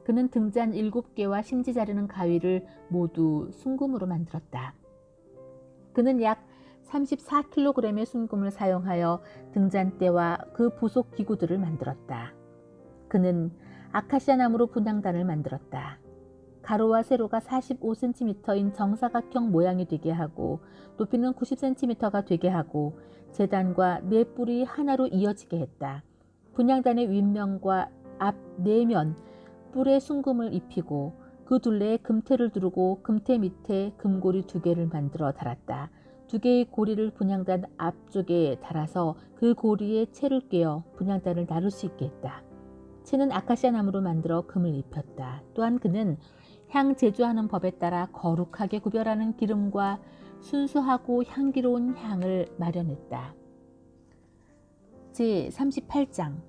그는 등잔 7개와 심지 자르는 가위를 모두 순금으로 만들었다. 그는 약 34kg의 순금을 사용하여 등잔대와 그 부속 기구들을 만들었다. 그는 아카시아 나무로 분향단을 만들었다. 가로와 세로가 45cm인 정사각형 모양이 되게 하고 높이는 90cm가 되게 하고 제단과 4뿔이 하나로 이어지게 했다. 분향단의 윗면과 앞 4면 뿔에 순금을 입히고 그 둘레에 금테를 두르고 금테 밑에 금고리 2개를 만들어 달았다. 2개의 고리를 분향단 앞쪽에 달아서 그 고리에 채를 꿰어 분향단을 나를 수 있게 했다. 채는 아카시아 나무로 만들어 금을 입혔다. 또한 그는 향 제조하는 법에 따라 거룩하게 구별하는 기름과 순수하고 향기로운 향을 마련했다. 제38장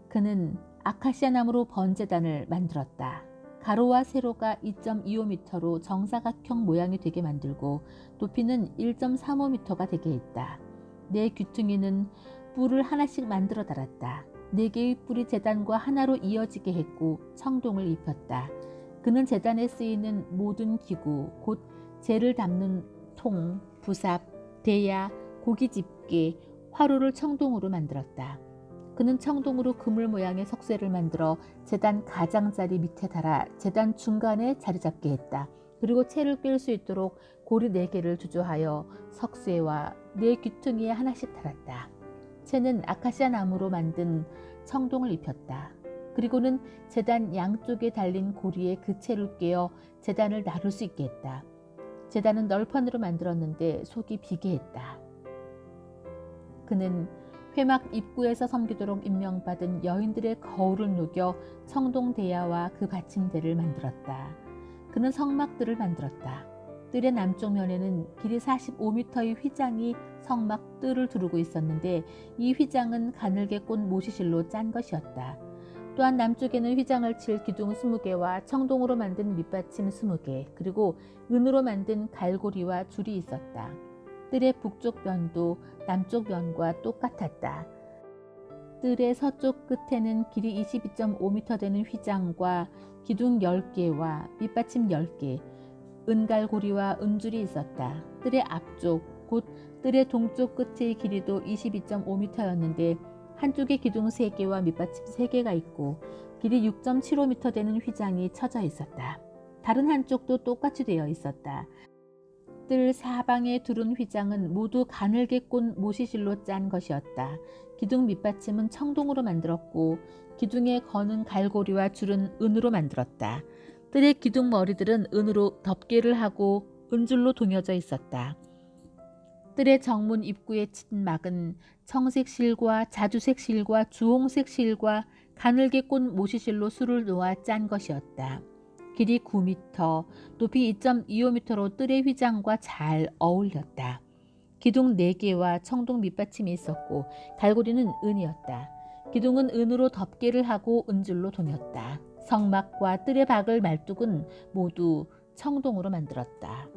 그는 아카시아 나무로 번제단을 만들었다. 가로와 세로가 2.25m로 정사각형 모양이 되게 만들고 높이는 1.35m가 되게 했다. 4 귀퉁이는 뿔을 하나씩 만들어 달았다. 4개의 뿔이 제단과 하나로 이어지게 했고 청동을 입혔다. 그는 제단에 쓰이는 모든 기구, 곧 재를 담는 통, 부삽, 대야, 고기 집게, 화로를 청동으로 만들었다. 그는 청동으로 그물 모양의 석쇠를 만들어 제단 가장자리 밑에 달아 제단 중간에 자리 잡게 했다. 그리고 채를 꿰 수 있도록 고리 4개를 주조하여 석쇠와 4 귀퉁이에 하나씩 달았다. 채는 아카시아 나무로 만든 청동을 입혔다. 그리고는 제단 양쪽에 달린 고리에 그 채를 꿰어 제단을 나를 수 있게 했다. 제단은 널판으로 만들었는데 속이 비게했다. 그는 회막 입구에서 섬기도록 임명받은 여인들의 거울을 녹여 청동대야와 그 받침대를 만들었다. 그는 성막들을 만들었다. 뜰의 남쪽 면에는 길이 45m의 휘장이 성막 뜰을 두르고 있었는데 이 휘장은 가늘게 꼰 모시실로 짠 것이었다. 또한 남쪽에는 휘장을 칠 기둥 20개와 청동으로 만든 밑받침 20개, 그리고 은으로 만든 갈고리와 줄이 있었다. 뜰의 북쪽 면도 남쪽 면과 똑같았다. 뜰의 서쪽 끝에는 길이 22.5m 되는 휘장과 기둥 10개와 밑받침 10개, 은갈고리와 은줄이 있었다. 뜰의 앞쪽, 곧 뜰의 동쪽 끝의 길이도 22.5m였는데 한쪽에 기둥 3개와 밑받침 3개가 있고 길이 6.75m 되는 휘장이 쳐져 있었다. 다른 한쪽도 똑같이 되어 있었다. 뜰 사방에 두른 휘장은 모두 가늘게 꼰 모시실로 짠 것이었다. 기둥 밑받침은 청동으로 만들었고 기둥에 거는 갈고리와 줄은 은으로 만들었다. 뜰의 기둥 머리들은 은으로 덮개를 하고 은줄로 동여져 있었다. 뜰의 정문 입구에 친 막은 청색 실과 자주색 실과 주홍색 실과 가늘게 꼰 모시실로 술을 놓아 짠 것이었다. 길이 9m, 높이 2.25m로 뜰의 휘장과 잘 어울렸다. 기둥 4개와 청동 밑받침이 있었고 갈고리는 은이었다. 기둥은 은으로 덮개를 하고 은줄로 동였다. 성막과 뜰의 박을 말뚝은 모두 청동으로 만들었다.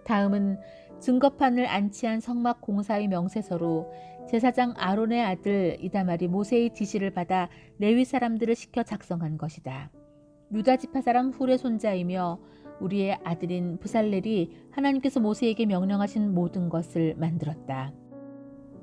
다음은 증거판을 안치한 성막 공사의 명세서로 제사장 아론의 아들 이다말이 모세의 지시를 받아 레위 사람들을 시켜 작성한 것이다. 유다 지파 사람 훌의 손자이며 우리의 아들인 부살렐이 하나님께서 모세에게 명령하신 모든 것을 만들었다.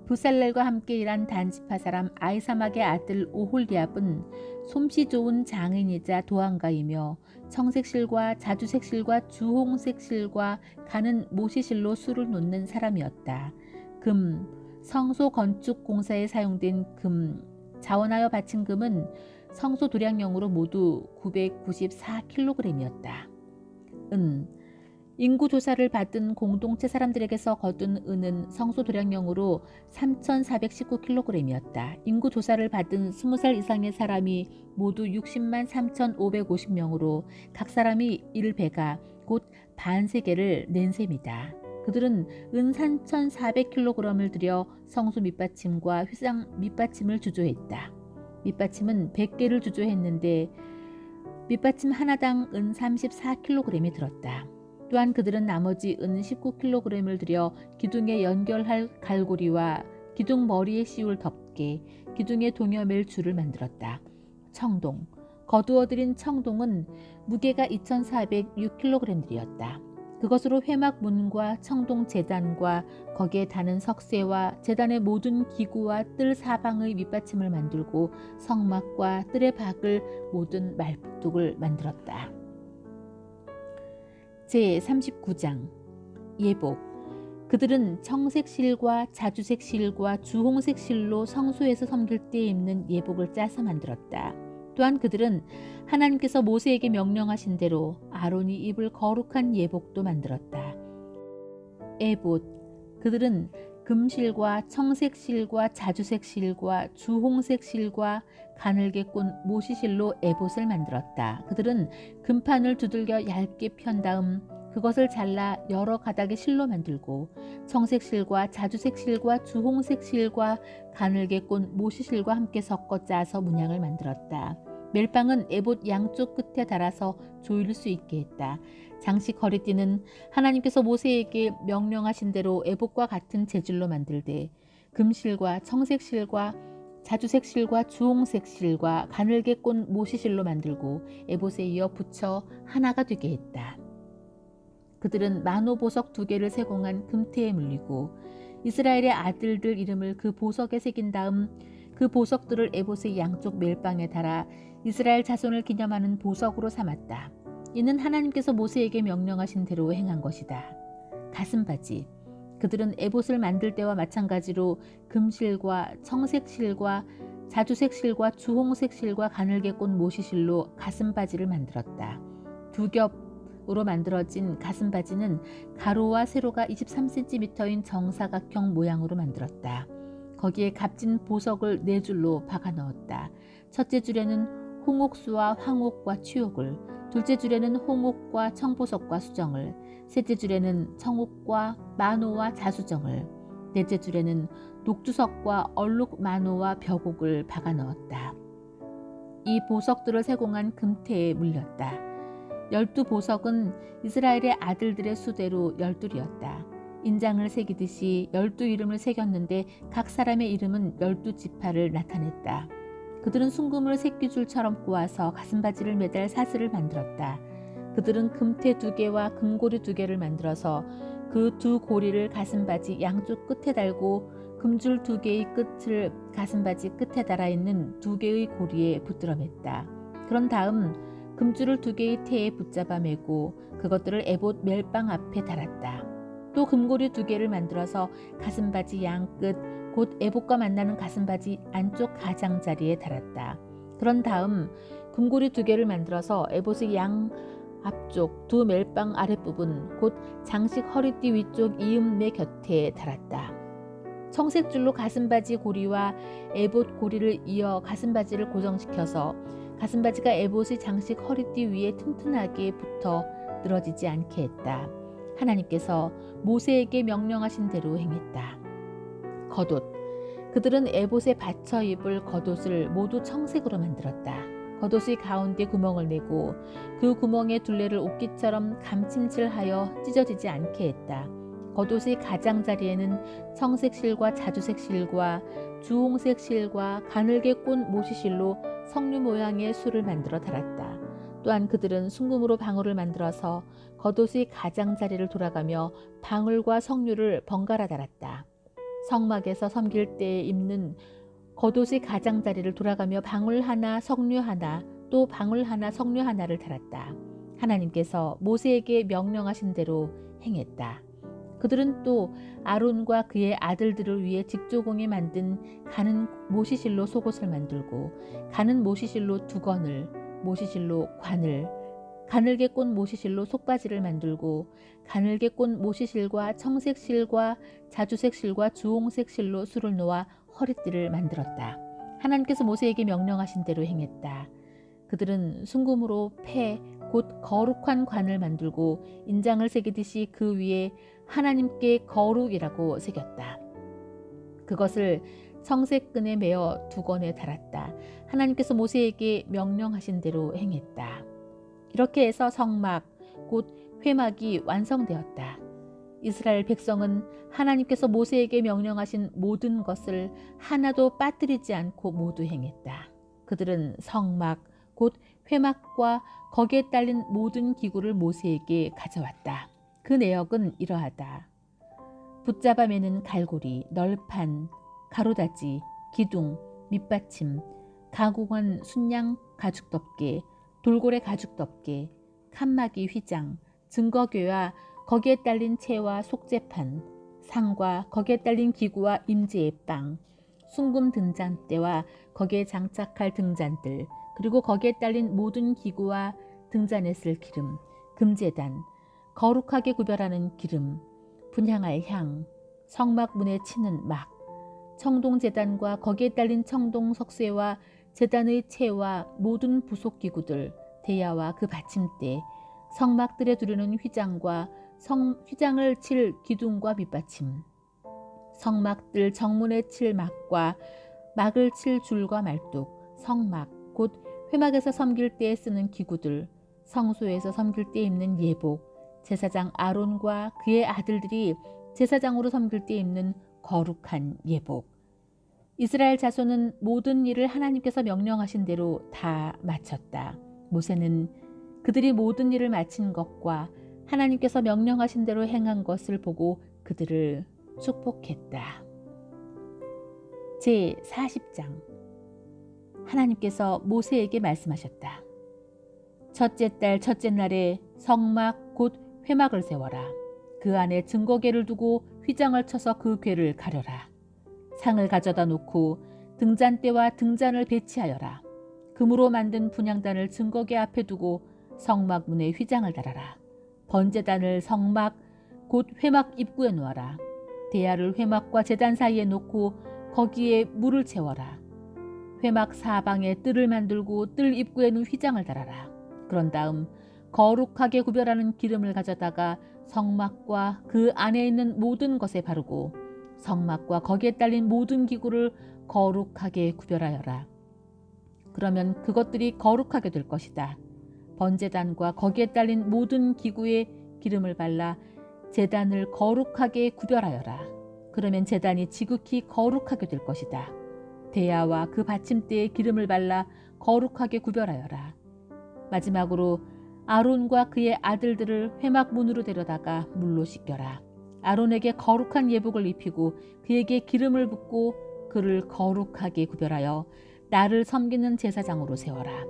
부살렐과 함께 일한 단 지파 사람 아이사막의 아들 오홀리압은 솜씨 좋은 장인이자 도안가이며 청색 실과 자주색 실과 주홍색 실과 가는 모시실로 술을 놓는 사람이었다. 금, 성소 건축 공사에 사용된 금, 자원하여 바친 금은 성소 도량용으로 모두 994kg이었다. 은, 인구 조사를 받은 공동체 사람들에게서 거둔 은은 성소 도량용으로 3,419kg이었다. 인구 조사를 받은 20살 이상의 사람이 모두 60만 3,550명으로 각 사람이 1배가 곧 반세계를 낸 셈이다. 그들은 은 3,400kg을 들여 성소 밑받침과 휘장 밑받침을 주조했다. 밑받침은 100개를 주조했는데 밑받침 하나당 은 34kg이 들었다. 또한 그들은 나머지 은 19kg을 들여 기둥에 연결할 갈고리와 기둥 머리에 씌울 덮개, 기둥에 동여맬 줄을 만들었다. 청동, 거두어들인 청동은 무게가 2406kg이었다. 그것으로 회막 문과 청동 제단과 거기에 다는 석쇠와 제단의 모든 기구와 뜰 사방의 밑받침을 만들고 성막과 뜰의 박을 모든 말뚝을 만들었다. 제39장 예복. 그들은 청색 실과 자주색 실과 주홍색 실로 성소에서 섬길 때 입는 예복을 짜서 만들었다. 또한 그들은 하나님께서 모세에게 명령하신 대로 아론이 입을 거룩한 예복도 만들었다. 에봇. 그들은 금실과 청색 실과 자주색 실과 주홍색 실과 가늘게 꼰 모시실로 에봇을 만들었다. 그들은 금판을 두들겨 얇게 편 다음 그것을 잘라 여러 가닥의 실로 만들고 청색 실과 자주색 실과 주홍색 실과 가늘게 꼰 모시실과 함께 섞어 짜서 문양을 만들었다. 멜빵은 에봇 양쪽 끝에 달아서 조일 수 있게 했다. 장식 허리띠는 하나님께서 모세에게 명령하신 대로 에봇과 같은 재질로 만들되 금실과 청색 실과 자주색 실과 주홍색 실과 가늘게 꼰 모시실로 만들고 에봇에 이어 붙여 하나가 되게 했다. 그들은 만호 보석 2개를 세공한 금태에 물리고 이스라엘의 아들들 이름을 그 보석에 새긴 다음 그 보석들을 에봇의 양쪽 멜빵에 달아 이스라엘 자손을 기념하는 보석으로 삼았다. 이는 하나님께서 모세에게 명령하신 대로 행한 것이다. 가슴바지. 그들은 에봇을 만들 때와 마찬가지로 금실과 청색 실과 자주색 실과 주홍색 실과 가늘게 꼰 모시실로 가슴바지를 만들었다. 2겹 으로 만들어진 가슴바지는 가로와 세로가 23cm인 정사각형 모양으로 만들었다. 거기에 값진 보석을 4줄로 박아 넣었다. 첫째 줄에는 홍옥수와 황옥과 취옥을, 둘째 줄에는 홍옥과 청보석과 수정을, 셋째 줄에는 청옥과 만호와 자수정을, 넷째 줄에는 녹주석과 얼룩만호와 벽옥을 박아 넣었다. 이 보석들을 세공한 금태에 물렸다. 12보석은 이스라엘의 아들들의 수대로 12이었다. 인장을 새기듯이 12이름을 새겼는데 각 사람의 이름은 12지파를 나타냈다. 그들은 순금을 새끼줄처럼 꼬아서 가슴바지를 매달 사슬을 만들었다. 그들은 금태 2개와 금고리 2개를 만들어서 그 2고리를 가슴바지 양쪽 끝에 달고 금줄 2개의 끝을 가슴바지 끝에 달아있는 2개의 고리에 붙들어 맸다. 그런 다음 금줄을 2개의 태에 붙잡아 매고 그것들을 에봇 멜빵 앞에 달았다. 또 금고리 2개를 만들어서 가슴바지 양끝 곧 에봇과 만나는 가슴바지 안쪽 가장자리에 달았다. 그런 다음 금고리 2개를 만들어서 에봇의 양 앞쪽 2 멜빵 아랫부분 곧 장식 허리띠 위쪽 이음매 곁에 달았다. 청색줄로 가슴바지 고리와 에봇 고리를 이어 가슴바지를 고정시켜서 가슴바지가 에봇의 장식 허리띠 위에 튼튼하게 붙어 늘어지지 않게 했다. 하나님께서 모세에게 명령하신 대로 행했다. 겉옷. 그들은 에봇에 받쳐 입을 겉옷을 모두 청색으로 만들었다. 겉옷의 가운데 구멍을 내고 그 구멍에 둘레를 옷깃처럼 감침질하여 찢어지지 않게 했다. 겉옷의 가장자리에는 청색 실과 자주색 실과 주홍색 실과 가늘게 꼰 모시실로 석류 모양의 술을 만들어 달았다. 또한 그들은 순금으로 방울을 만들어서 겉옷의 가장자리를 돌아가며 방울과 석류를 번갈아 달았다. 성막에서 섬길 때에 입는 겉옷의 가장자리를 돌아가며 방울 하나, 석류 하나, 또 방울 하나, 석류 하나를 달았다. 하나님께서 모세에게 명령하신 대로 행했다. 그들은 또 아론과 그의 아들들을 위해 직조공에 만든 가는 모시실로 속옷을 만들고 가는 모시실로 두건을, 모시실로 관을, 가늘게 꼰 모시실로 속바지를 만들고 가늘게 꼰 모시실과 청색 실과 자주색 실과 주홍색 실로 술을 놓아 허리띠를 만들었다. 하나님께서 모세에게 명령하신 대로 행했다. 그들은 순금으로 폐, 곧 거룩한 관을 만들고 인장을 새기듯이 그 위에 하나님께 거룩이라고 새겼다. 그것을 청색끈에 매어 두건에 달았다. 하나님께서 모세에게 명령하신 대로 행했다. 이렇게 해서 성막, 곧 회막이 완성되었다. 이스라엘 백성은 하나님께서 모세에게 명령하신 모든 것을 하나도 빠뜨리지 않고 모두 행했다. 그들은 성막, 곧 회막과 거기에 딸린 모든 기구를 모세에게 가져왔다. 그 내역은 이러하다. 붙잡아 매는 갈고리, 널판, 가로다지, 기둥, 밑받침, 가공한 순양 가죽덮개, 돌고래 가죽덮개, 칸막이 휘장, 증거궤와 거기에 딸린 채와 속재판, 상과 거기에 딸린 기구와 임재의 빵, 순금 등잔대와 거기에 장착할 등잔들, 그리고 거기에 딸린 모든 기구와 등잔에 쓸 기름, 금제단, 거룩하게 구별하는 기름, 분향할 향, 성막 문에 치는 막, 청동제단과 거기에 딸린 청동석쇠와 제단의 채와 모든 부속기구들, 대야와 그 받침대, 성막들에 두르는 휘장과 휘장을 칠 기둥과 밑받침, 성막들 정문에 칠 막과 막을 칠 줄과 말뚝, 성막, 곧 회막에서 섬길 때에 쓰는 기구들, 성소에서 섬길 때 입는 예복, 제사장 아론과 그의 아들들이 제사장으로 섬길 때 입는 거룩한 예복. 이스라엘 자손은 모든 일을 하나님께서 명령하신 대로 다 마쳤다. 모세는 그들이 모든 일을 마친 것과 하나님께서 명령하신 대로 행한 것을 보고 그들을 축복했다. 제40장. 하나님께서 모세에게 말씀하셨다. 첫째 달 첫째 날에 성막 곧 회막을 세워라. 그 안에 증거궤를 두고 휘장을 쳐서 그 궤를 가려라. 상을 가져다 놓고 등잔대와 등잔을 배치하여라. 금으로 만든 분향단을 증거궤 앞에 두고 성막 문에 휘장을 달아라. 번제단을 성막 곧 회막 입구에 놓아라. 대야를 회막과 제단 사이에 놓고 거기에 물을 채워라. 회막 사방에 뜰을 만들고 뜰 입구에는 휘장을 달아라. 그런 다음 거룩하게 구별하는 기름을 가져다가 성막과 그 안에 있는 모든 것에 바르고 성막과 거기에 딸린 모든 기구를 거룩하게 구별하여라. 그러면 그것들이 거룩하게 될 것이다. 번제단과 거기에 딸린 모든 기구에 기름을 발라 제단을 거룩하게 구별하여라. 그러면 제단이 지극히 거룩하게 될 것이다. 대야와 그 받침대에 기름을 발라 거룩하게 구별하여라. 마지막으로 아론과 그의 아들들을 회막 문으로 데려다가 물로 씻겨라. 아론에게 거룩한 예복을 입히고 그에게 기름을 붓고 그를 거룩하게 구별하여 나를 섬기는 제사장으로 세워라.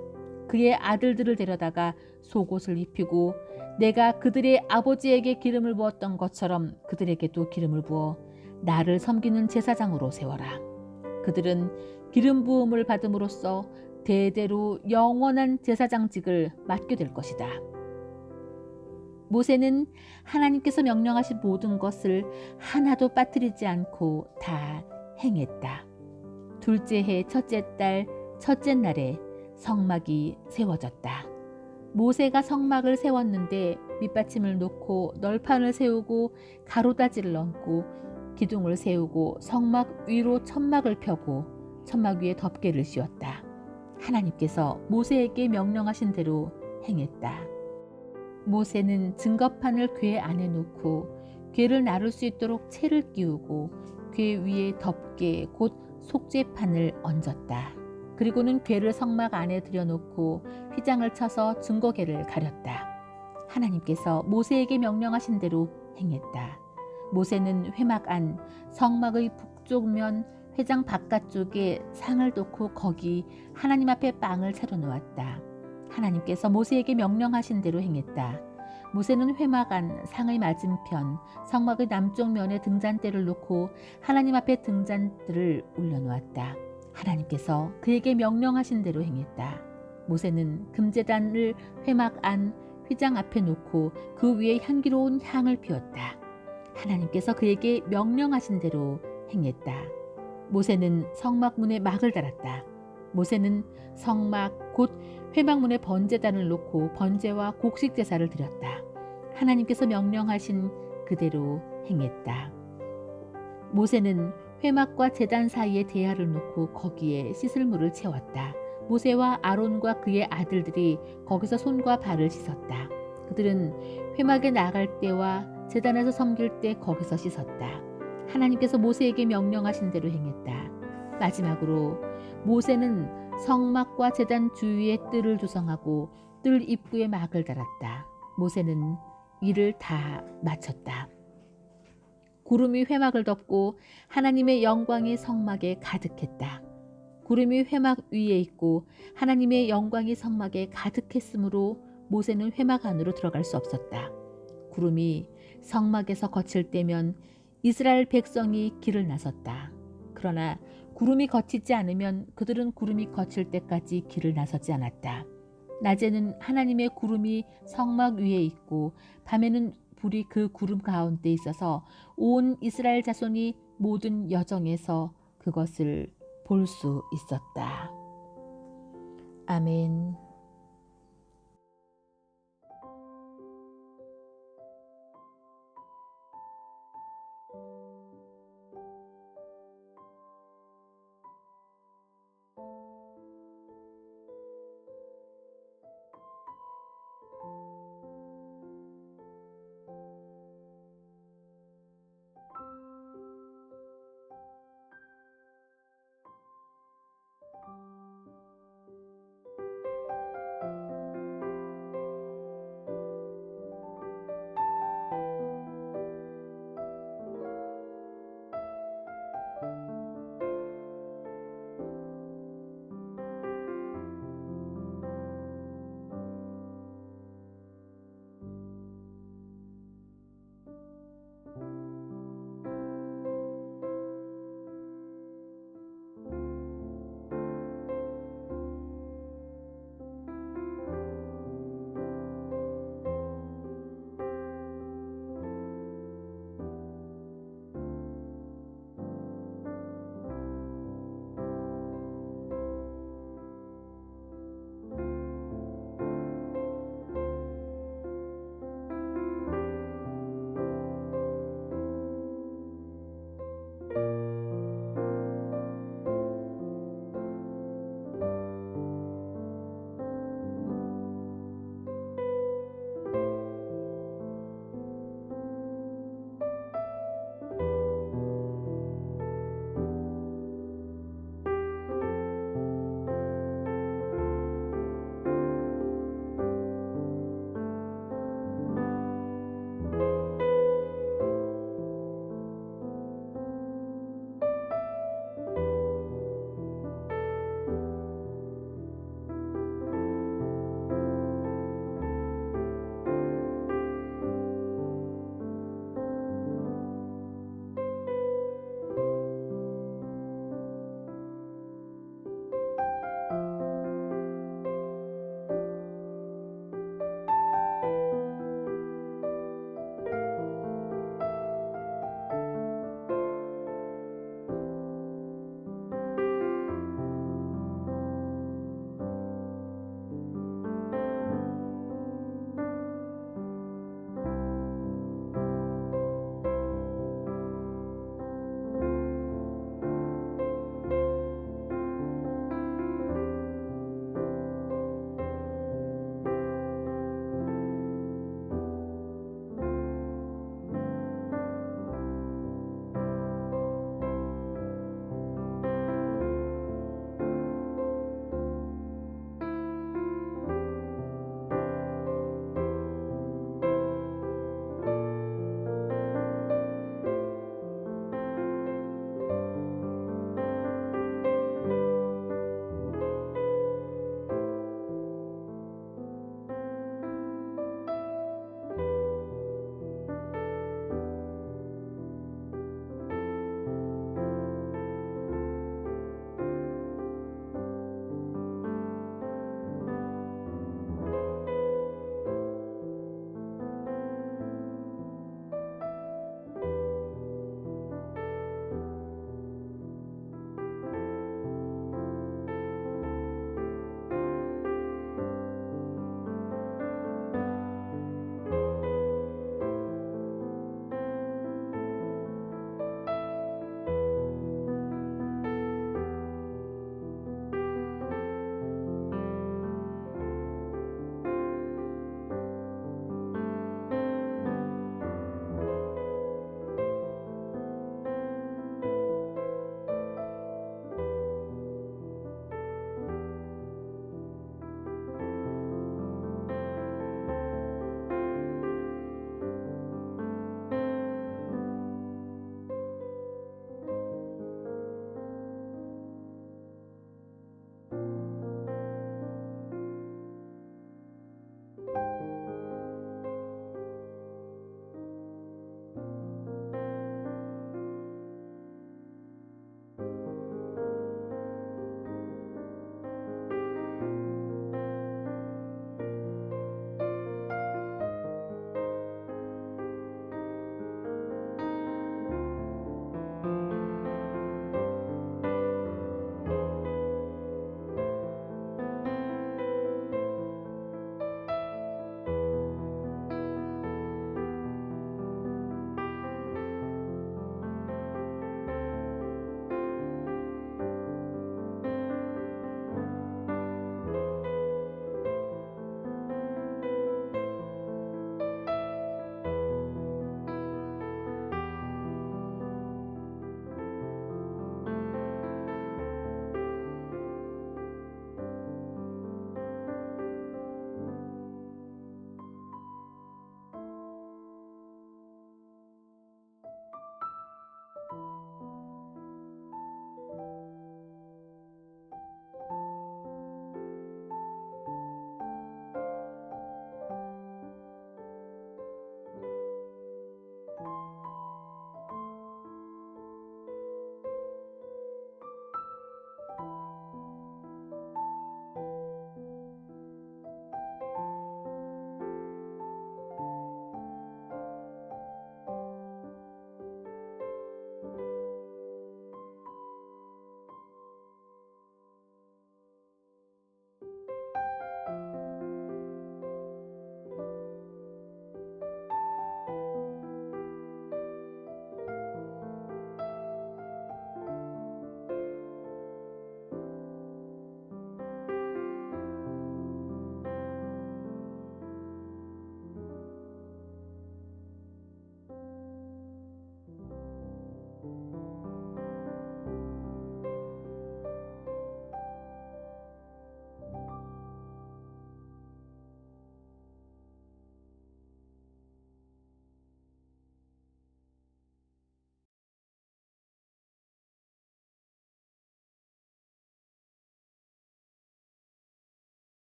그의 아들들을 데려다가 속옷을 입히고 내가 그들의 아버지에게 기름을 부었던 것처럼 그들에게도 기름을 부어 나를 섬기는 제사장으로 세워라. 그들은 기름 부음을 받음으로써 대대로 영원한 제사장직을 맡게 될 것이다. 모세는 하나님께서 명령하신 모든 것을 하나도 빠뜨리지 않고 다 행했다. 둘째 해 첫째 달 첫째 날에 성막이 세워졌다. 모세가 성막을 세웠는데 밑받침을 놓고 널판을 세우고 가로다지를 얹고 기둥을 세우고 성막 위로 천막을 펴고 천막 위에 덮개를 씌웠다. 하나님께서 모세에게 명령하신 대로 행했다. 모세는 증거판을 궤 안에 놓고 궤를 나를 수 있도록 채를 끼우고 궤 위에 덮개 곧 속죄판을 얹었다. 그리고는 궤를 성막 안에 들여놓고 휘장을 쳐서 증거궤를 가렸다. 하나님께서 모세에게 명령하신 대로 행했다. 모세는 회막 안 성막의 북쪽 면 회장 바깥쪽에 상을 놓고 거기 하나님 앞에 빵을 차려놓았다. 하나님께서 모세에게 명령하신 대로 행했다. 모세는 회막 안 상의 맞은편 성막의 남쪽 면에 등잔대를 놓고 하나님 앞에 등잔대를 올려놓았다. 하나님께서 그에게 명령하신 대로 행했다. 모세는 금제단을 회막 안 휘장 앞에 놓고 그 위에 향기로운 향을 피웠다. 하나님께서 그에게 명령하신 대로 행했다. 모세는 성막문에 막을 달았다. 모세는 성막 곧 회막문에 번제단을 놓고 번제와 곡식 제사를 드렸다. 하나님께서 명령하신 그대로 행했다. 모세는 회막과 제단 사이에 대야를 놓고 거기에 씻을 물을 채웠다. 모세와 아론과 그의 아들들이 거기서 손과 발을 씻었다. 그들은 회막에 나갈 때와 제단에서 섬길 때 거기서 씻었다. 하나님께서 모세에게 명령하신 대로 행했다. 마지막으로 모세는 성막과 제단 주위에 뜰을 조성하고 뜰 입구에 막을 달았다. 모세는 일을 다 마쳤다. 구름이 회막을 덮고 하나님의 영광이 성막에 가득했다. 구름이 회막 위에 있고 하나님의 영광이 성막에 가득했으므로 모세는 회막 안으로 들어갈 수 없었다. 구름이 성막에서 거칠 때면 이스라엘 백성이 길을 나섰다. 그러나 구름이 거치지 않으면 그들은 구름이 거칠 때까지 길을 나서지 않았다. 낮에는 하나님의 구름이 성막 위에 있고 밤에는 불이 그 구름 가운데 있어서 온 이스라엘 자손이 모든 여정에서 그것을 볼 수 있었다. 아멘.